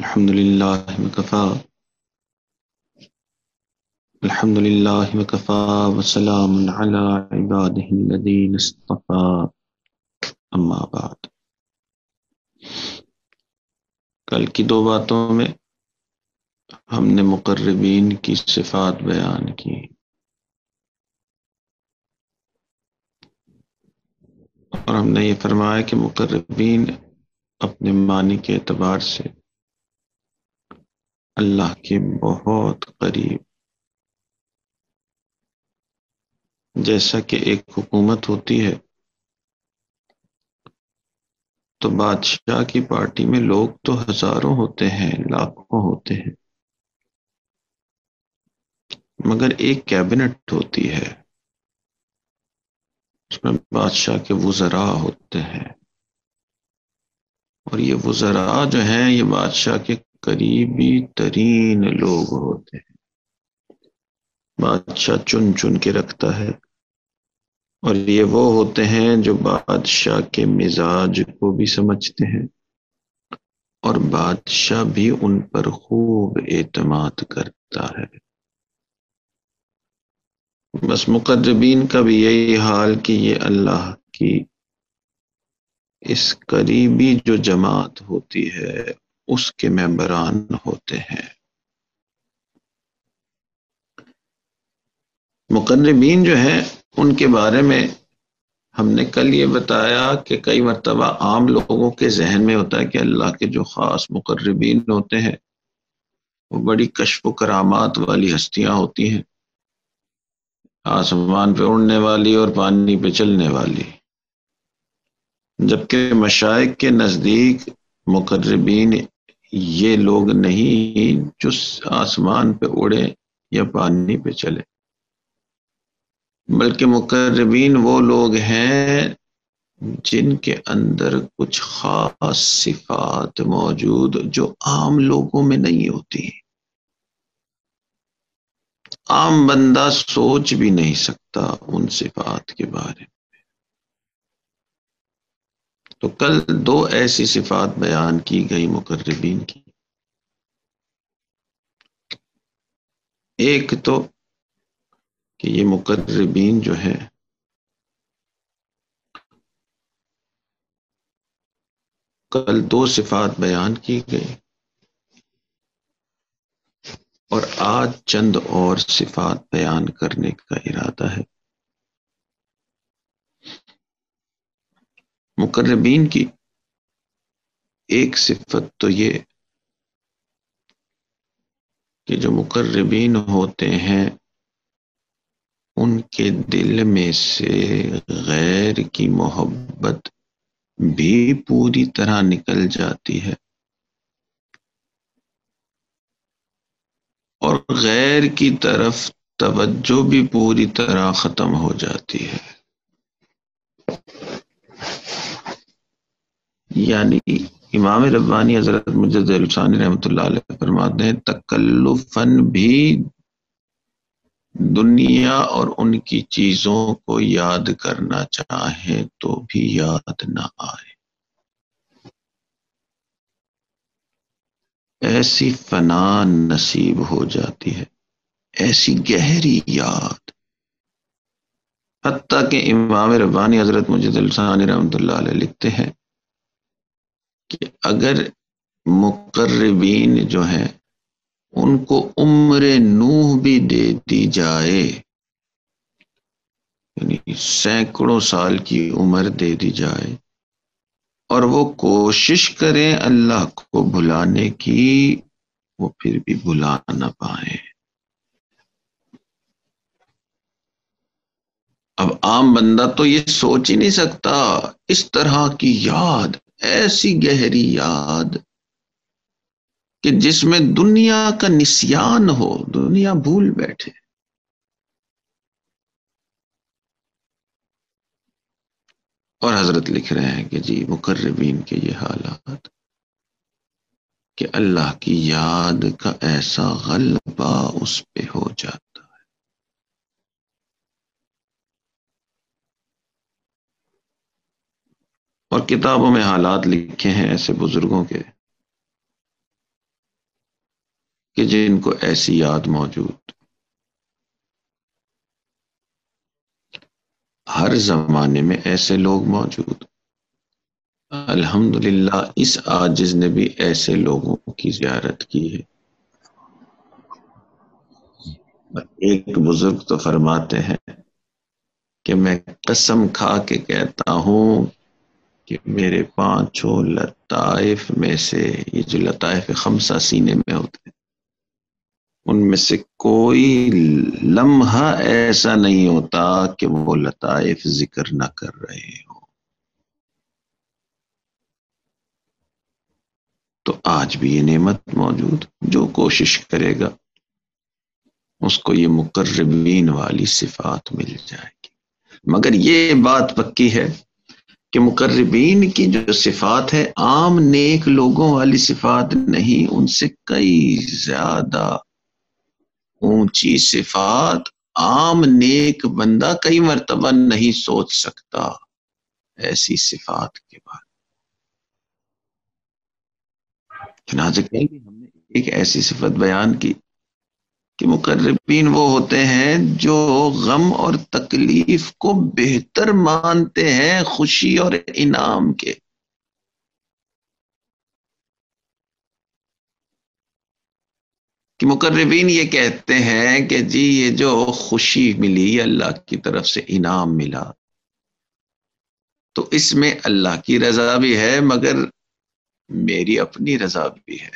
الحمد لله وكفى الحمد لله وكفى وسلام على عباده الذين اصطفى اما بعد. کل کی دو باتوں میں ہم نے مقربین کی صفات بیان کی اور ہم نے یہ فرمایا کہ مقربین اپنے معنی کے اعتبار سے اللہ کے بہت قریب، جیسا کہ ایک حکومت ہوتی ہے تو بادشاہ کی پارٹی میں لوگ تو ہزاروں ہوتے ہیں، لاکھوں ہوتے ہیں، مگر ایک کیبنٹ ہوتی ہے، اس میں بادشاہ کے وزراء ہوتے ہیں، اور یہ وزراء جو ہیں یہ بادشاہ کے قریبی ترین لوگ ہوتے ہیں. بادشاہ چن چن کے رکھتا ہے، اور یہ وہ ہوتے ہیں جو بادشاہ کے مزاج کو بھی سمجھتے ہیں، اور بادشاہ بھی ان پر خوب اعتماد کرتا ہے. بس مقربین کا بھی یہی حال کہ یہ اللہ کی اس قریبی جو جماعت ہوتی ہے اس کے ممبران ہوتے ہیں. مقربین جو ہیں ان کے بارے میں ہم نے کل یہ بتایا کہ کئی مرتبہ عام لوگوں کے ذہن میں ہوتا ہے کہ اللہ کے جو خاص مقربین ہوتے ہیں وہ بڑی کشف و کرامات والی ہستیاں ہوتی ہیں، آسمان پہ اڑنے والی اور پانی پہ چلنے والی، جبکہ مشائخ کے نزدیک مقربین یہ لوگ نہیں جو آسمان پہ اڑے یا پانی پہ چلے، بلکہ مقربین وہ لوگ ہیں جن کے اندر کچھ خاص صفات موجود جو عام لوگوں میں نہیں ہوتی، عام بندہ سوچ بھی نہیں سکتا ان صفات کے بارے میں. تو کل دو ایسی صفات بیان کی گئی مقربین کی. ایک تو کہ یہ مقربین جو ہے کل دو صفات بیان کی گئی، اور آج چند اور صفات بیان کرنے کا ارادہ ہے. مقربین کی ایک صفت تو یہ کہ جو مقربین ہوتے ہیں ان کے دل میں سے غیر کی محبت بھی پوری طرح نکل جاتی ہے، اور غیر کی طرف توجہ بھی پوری طرح ختم ہو جاتی ہے. یعنی امام ربانی حضرت مجد الثانی رحمۃ اللہ علیہ فرماتے ہیں تکلفاً بھی دنیا اور ان کی چیزوں کو یاد کرنا چاہیں تو بھی یاد نہ آئے. ایسی فنا نصیب ہو جاتی ہے، ایسی گہری یاد. حتیٰ کہ امام ربانی حضرت مجد الثانی رحمۃ اللہ علیہ لکھتے ہیں کہ اگر مقربین جو ہیں ان کو عمر نوح بھی دے دی جائے، یعنی سینکڑوں سال کی عمر دے دی جائے، اور وہ کوشش کریں اللہ کو بھلانے کی، وہ پھر بھی بھلا نہ پائیں. اب عام بندہ تو یہ سوچ ہی نہیں سکتا اس طرح کی یاد، ایسی گہری یاد کہ جس میں دنیا کا نسیان ہو، دنیا بھول بیٹھے. اور حضرت لکھ رہے ہیں کہ جی مقربین کے یہ حالات کہ اللہ کی یاد کا ایسا غلبہ اس پہ ہو جاتا. اور کتابوں میں حالات لکھے ہیں ایسے بزرگوں کے کہ جن کو ایسی یاد موجود. ہر زمانے میں ایسے لوگ موجود. الحمدللہ اس عاجز نے بھی ایسے لوگوں کی زیارت کی ہے. ایک بزرگ تو فرماتے ہیں کہ میں قسم کھا کے کہتا ہوں کہ میرے 5 لطائف میں سے، یہ جو لطائف خمسہ سینے میں ہوتے ہیں، ان میں سے کوئی لمحہ ایسا نہیں ہوتا کہ وہ لطائف ذکر نہ کر رہے ہوں. تو آج بھی یہ نعمت موجود. جو کوشش کرے گا اس کو یہ مقربین والی صفات مل جائے گی. مگر یہ بات پکی ہے کہ مقربین کی جو صفات ہے عام نیک لوگوں والی صفات نہیں، ان سے کئی زیادہ اونچی صفات عام نیک بندہ کئی مرتبہ نہیں سوچ سکتا ایسی صفات کے بارے. چنانچہ ہم نے ایک ایسی صفت بیان کی کہ مقربین وہ ہوتے ہیں جو غم اور تکلیف کو بہتر مانتے ہیں خوشی اور انعام کے. کہ مقربین یہ کہتے ہیں کہ جی یہ جو خوشی ملی اللہ کی طرف سے انعام ملا تو اس میں اللہ کی رضا بھی ہے مگر میری اپنی رضا بھی ہے.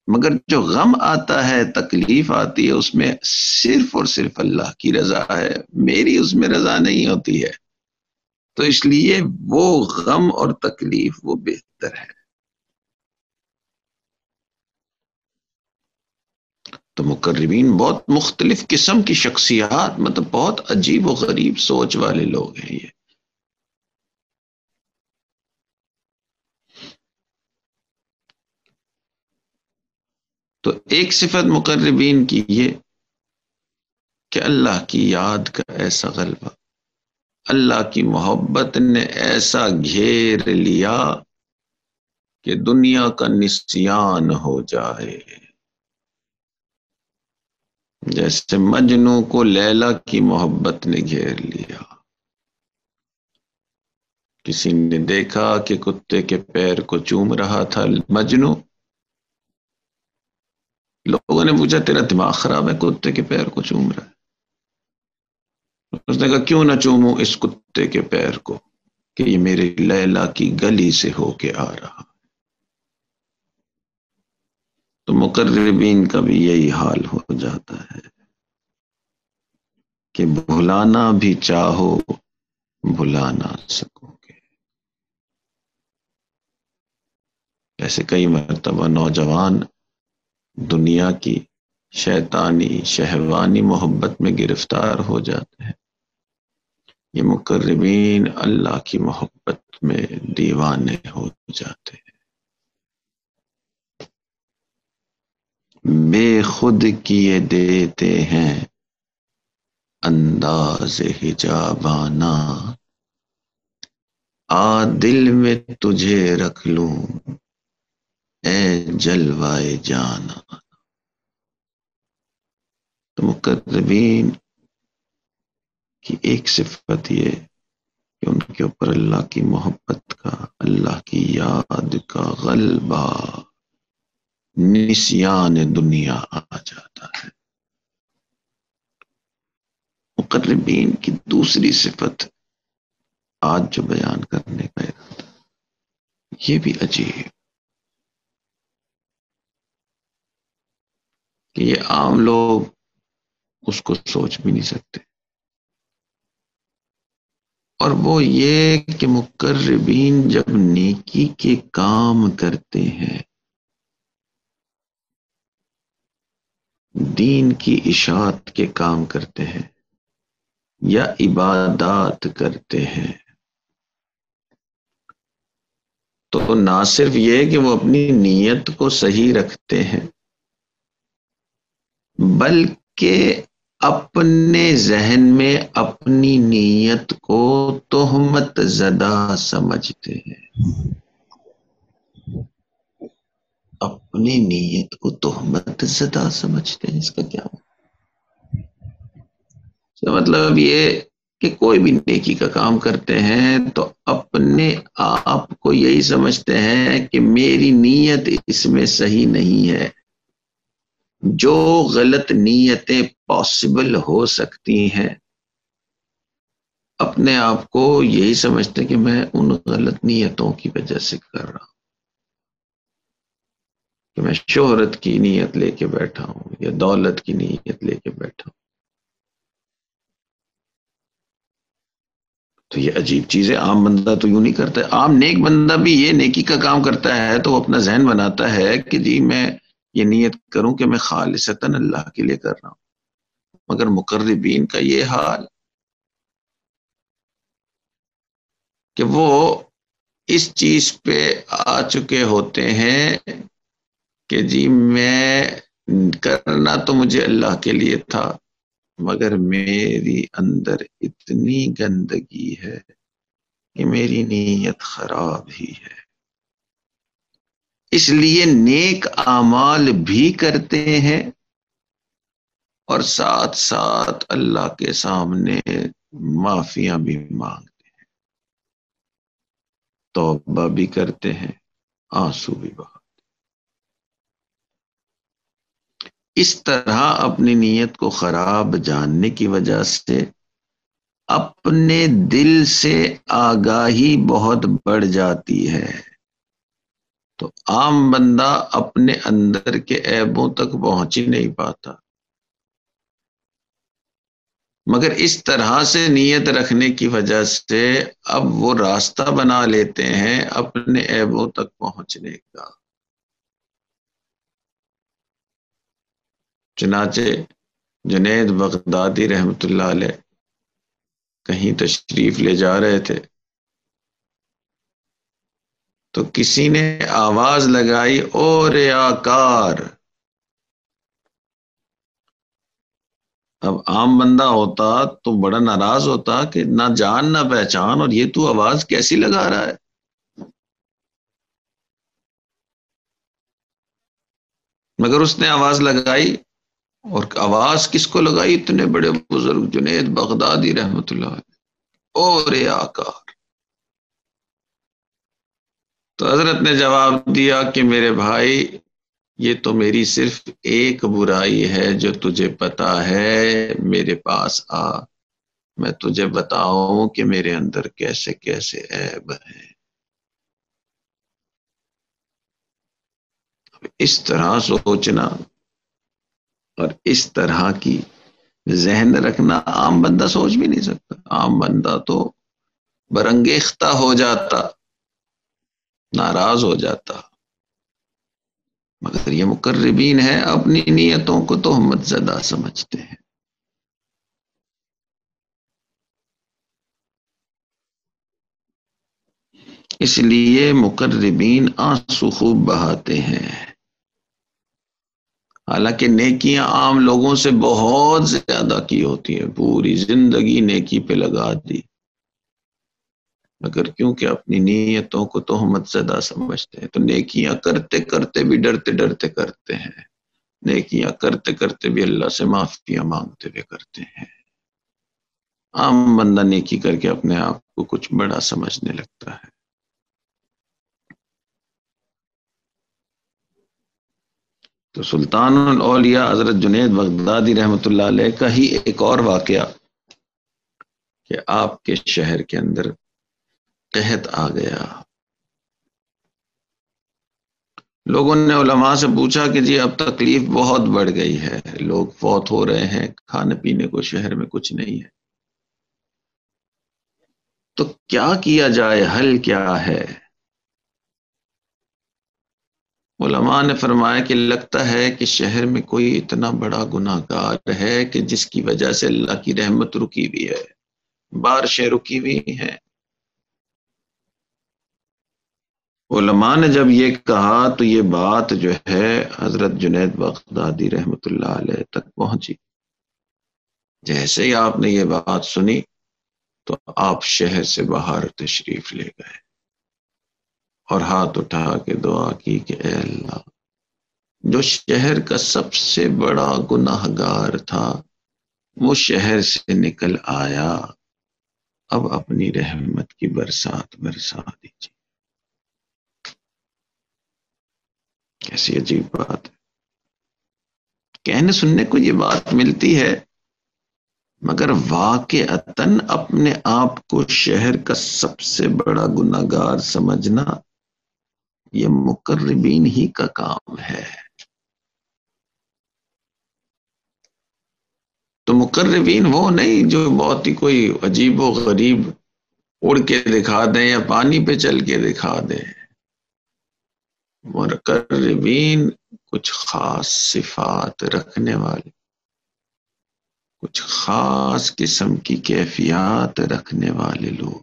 مگر جو غم آتا ہے تکلیف آتی ہے اس میں صرف اور صرف اللہ کی رضا ہے، میری اس میں رضا نہیں ہوتی ہے. تو اس لیے وہ غم اور تکلیف وہ بہتر ہے. تو مقربین بہت مختلف قسم کی شخصیات، مطلب بہت عجیب و غریب سوچ والے لوگ ہیں یہ. تو ایک صفت مقربین کی یہ کہ اللہ کی یاد کا ایسا غلبہ، اللہ کی محبت نے ایسا گھیر لیا کہ دنیا کا نسیان ہو جائے. جیسے مجنوں کو لیلا کی محبت نے گھیر لیا. کسی نے دیکھا کہ کتے کے پیر کو چوم رہا تھا مجنوں، لوگوں نے پوچھا تیرا دماغ خراب ہے کتے کے پیر کو چوم رہا ہے؟ اس نے کہا کیوں نہ چوموں اس کتے کے پیر کو کہ یہ میرے لیلا کی گلی سے ہو کے آ رہا. تو مقربین کا بھی یہی حال ہو جاتا ہے کہ بھلانا بھی چاہو بھلا نہ سکو گے. ایسے کئی مرتبہ نوجوان دنیا کی شیطانی شہوانی محبت میں گرفتار ہو جاتے ہیں. یہ مقربین اللہ کی محبت میں دیوانے ہو جاتے ہیں. بے خود کیے دیتے ہیں انداز حجابانہ، دل میں تجھے رکھ لوں اے جلوائے جانا. تو مقربین کی ایک صفت یہ کہ ان کے اوپر اللہ کی محبت کا، اللہ کی یاد کا غلبہ، نسیان دنیا آ جاتا ہے. مقربین کی دوسری صفت آج جو بیان کرنے کا ارادہ یہ بھی عجیب کہ یہ عام لوگ اس کو سوچ بھی نہیں سکتے. اور وہ یہ کہ مقربین جب نیکی کے کام کرتے ہیں، دین کی اشاعت کے کام کرتے ہیں یا عبادات کرتے ہیں، تو نہ صرف یہ کہ وہ اپنی نیت کو صحیح رکھتے ہیں بلکہ اپنے ذہن میں اپنی نیت کو تہمت زدہ سمجھتے ہیں. اپنی نیت کو تہمت زدہ سمجھتے ہیں. اس کا کیا مطلب یہ کہ کوئی بھی نیکی کا کام کرتے ہیں تو اپنے آپ کو یہی سمجھتے ہیں کہ میری نیت اس میں صحیح نہیں ہے. جو غلط نیتیں پاسبل ہو سکتی ہیں اپنے آپ کو یہی سمجھتے ہیں کہ میں ان غلط نیتوں کی وجہ سے کر رہا ہوں، کہ میں شہرت کی نیت لے کے بیٹھا ہوں یا دولت کی نیت لے کے بیٹھا ہوں. تو یہ عجیب چیز ہے. عام بندہ تو یوں نہیں کرتا. عام نیک بندہ بھی یہ نیکی کا کام کرتا ہے تو وہ اپنا ذہن بناتا ہے کہ جی میں یہ نیت کروں کہ میں خالصتاً اللہ کے لیے کر رہا ہوں. مگر مقربین کا یہ حال کہ وہ اس چیز پہ آ چکے ہوتے ہیں کہ جی میں کرنا تو مجھے اللہ کے لیے تھا مگر میری اندر اتنی گندگی ہے کہ میری نیت خراب ہی ہے، اس لیے نیک اعمال بھی کرتے ہیں اور ساتھ ساتھ اللہ کے سامنے معافیاں بھی مانگتے ہیں، توبہ بھی کرتے ہیں، آنسو بھی بہاتے. اس طرح اپنی نیت کو خراب جاننے کی وجہ سے اپنے دل سے آگاہی بہت بڑھ جاتی ہے. تو عام بندہ اپنے اندر کے عیبوں تک پہنچ ہی نہیں پاتا، مگر اس طرح سے نیت رکھنے کی وجہ سے اب وہ راستہ بنا لیتے ہیں اپنے عیبوں تک پہنچنے کا. چنانچہ جنید بغدادی رحمت اللہ علیہ کہیں تشریف لے جا رہے تھے تو کسی نے آواز لگائی، او ریاکار. اب عام بندہ ہوتا تو بڑا ناراض ہوتا کہ نہ جان نہ پہچان اور یہ تو آواز کیسی لگا رہا ہے. مگر اس نے آواز لگائی، اور آواز کس کو لگائی؟ اتنے بڑے بزرگ جنید بغدادی رحمت اللہ علیہ. او ریاکار. تو حضرت نے جواب دیا کہ میرے بھائی یہ تو میری صرف ایک برائی ہے جو تجھے پتا ہے، میرے پاس آ، میں تجھے بتاؤں کہ میرے اندر کیسے کیسے عیب ہیں. اس طرح سوچنا اور اس طرح کی ذہن رکھنا عام بندہ سوچ بھی نہیں سکتا. عام بندہ تو برنگیختہ ہو جاتا، ناراض ہو جاتا. مگر یہ مقربین ہیں اپنی نیتوں کو تہمت زدہ سمجھتے ہیں. اس لیے مقربین آنسو خوب بہاتے ہیں. حالانکہ نیکیاں عام لوگوں سے بہت زیادہ کی ہوتی ہیں، پوری زندگی نیکی پہ لگا دی، مگر کیونکہ اپنی نیتوں کو تہمت زدہ سمجھتے ہیں تو نیکیاں کرتے کرتے بھی ڈرتے ڈرتے کرتے ہیں، نیکیاں کرتے کرتے بھی اللہ سے معافیاں مانگتے ہوئے کرتے ہیں. عام بندہ نیکی کر کے اپنے آپ کو کچھ بڑا سمجھنے لگتا ہے. تو سلطان الاولیاء حضرت جنید بغدادی رحمت اللہ علیہ کا ہی ایک اور واقعہ کہ آپ کے شہر کے اندر قحط آ گیا. لوگوں نے علماء سے پوچھا کہ جی اب تکلیف بہت بڑھ گئی ہے، لوگ فوت ہو رہے ہیں، کھانے پینے کو شہر میں کچھ نہیں ہے، تو کیا کیا جائے، حل کیا ہے؟ علماء نے فرمایا کہ لگتا ہے کہ شہر میں کوئی اتنا بڑا گناہ گار ہے کہ جس کی وجہ سے اللہ کی رحمت رکی ہوئی ہے، بارشیں رکی ہوئی ہیں. علماء نے جب یہ کہا تو یہ بات جو ہے حضرت جنید بغدادی رحمت اللہ علیہ تک پہنچی. جیسے ہی آپ نے یہ بات سنی تو آپ شہر سے باہر تشریف لے گئے اور ہاتھ اٹھا کے دعا کی کہ اے اللہ جو شہر کا سب سے بڑا گناہگار تھا وہ شہر سے نکل آیا، اب اپنی رحمت کی برسات برسا دیجیے۔ کیسی عجیب بات ہے، کہنے سننے کو یہ بات ملتی ہے، مگر واقعتاً اپنے آپ کو شہر کا سب سے بڑا گناہگار سمجھنا یہ مقربین ہی کا کام ہے۔ تو مقربین وہ نہیں جو بہت ہی کوئی عجیب و غریب اڑ کے دکھا دیں یا پانی پہ چل کے دکھا دیں۔ مقربین کچھ خاص صفات رکھنے والے، کچھ خاص قسم کی کیفیات رکھنے والے لوگ۔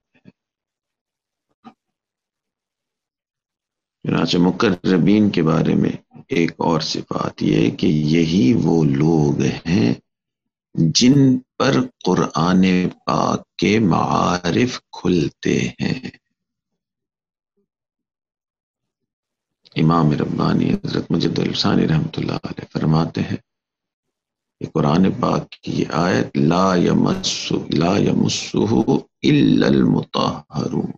چنانچہ مقربین کے بارے میں ایک اور صفات یہ ہے کہ یہی وہ لوگ ہیں جن پر قرآن پاک کے معارف کھلتے ہیں۔ امام ربانی حضرت مجد الثانی رحمۃ اللہ علیہ فرماتے ہیں کہ قرآن پاک کی آیت لا یمسہ الا المطہرون،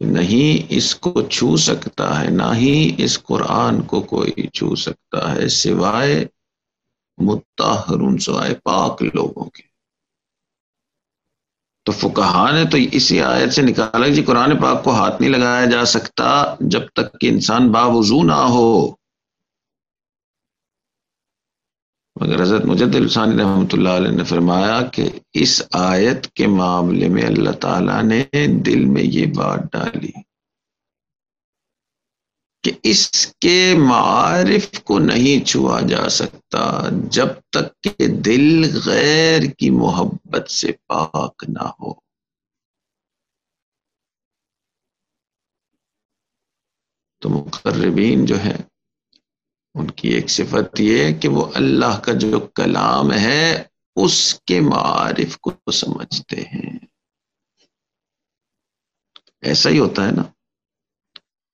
نہیں اس کو چھو سکتا ہے، نہ ہی اس قرآن کو کوئی چھو سکتا ہے سوائے مطہرون، سوائے پاک لوگوں کے۔ تو فقہا نے تو اسی آیت سے نکالا کہ قرآن پاک کو ہاتھ نہیں لگایا جا سکتا جب تک کہ انسان باوضو نہ ہو، مگر حضرت مجد الثانی رحمۃ اللہ علیہ نے فرمایا کہ اس آیت کے معاملے میں اللہ تعالیٰ نے دل میں یہ بات ڈالی کہ اس کے معارف کو نہیں چھوا جا سکتا جب تک کہ دل غیر کی محبت سے پاک نہ ہو۔ تو مقربین جو ہے ان کی ایک صفت یہ ہے کہ وہ اللہ کا جو کلام ہے اس کے معارف کو سمجھتے ہیں۔ ایسا ہی ہوتا ہے نا،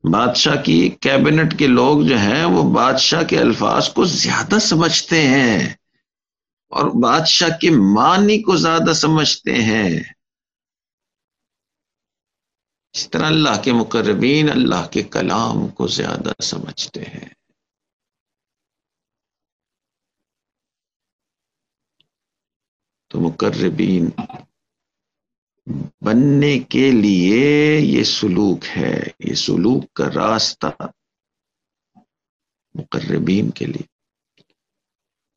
بادشاہ کی کیبنٹ کے لوگ جو ہیں وہ بادشاہ کے الفاظ کو زیادہ سمجھتے ہیں اور بادشاہ کے معنی کو زیادہ سمجھتے ہیں۔ اس طرح اللہ کے مقربین اللہ کے کلام کو زیادہ سمجھتے ہیں۔ تو مقربین بننے کے لیے یہ سلوک ہے، یہ سلوک کا راستہ مقربین کے لیے۔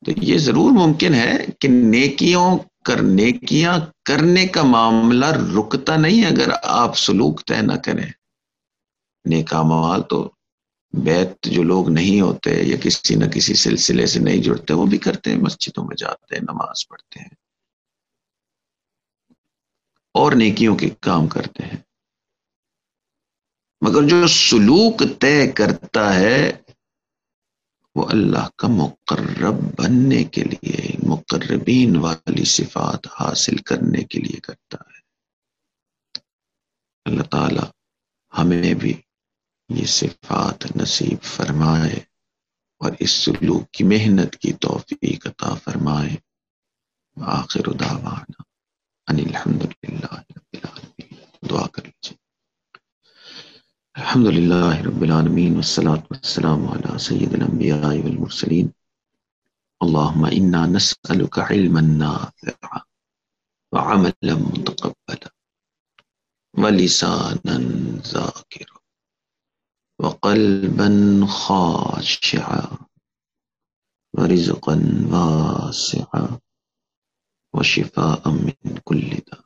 تو یہ ضرور ممکن ہے کہ نیکیاں کرنے کا معاملہ رکتا نہیں اگر آپ سلوک طے نہ کریں۔ نیک اعمال تو بیت جو لوگ نہیں ہوتے یا کسی نہ کسی سلسلے سے نہیں جڑتے وہ بھی کرتے ہیں، مسجدوں میں جاتے ہیں، نماز پڑھتے ہیں اور نیکیوں کے کام کرتے ہیں، مگر جو سلوک طے کرتا ہے وہ اللہ کا مقرب بننے کے لیے، مقربین والی صفات حاصل کرنے کے لیے کرتا ہے۔ اللہ تعالی ہمیں بھی یہ صفات نصیب فرمائے اور اس سلوک کی محنت کی توفیق عطا فرمائے۔ آخر دعوانا ان الحمدللہ رب العالمین۔ دعا کر لیجیے۔ الحمدللہ رب العالمین والصلاة والسلام علی سید الانبیاء والمرسلین۔ اللہم انا نسألک علما نافعا وعملا متقبلا ولسانا ذاکرا وقلبا خاشعا ورزقا واسعا وشفاء من كل داء،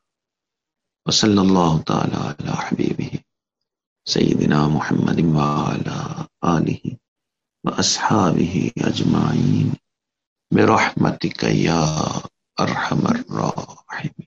وصلی اللہ تعالی علی حبیبہ سیدنا محمد وعلى آلہ واصحابہ اجمعین برحمتک یا ارحم الراحمین۔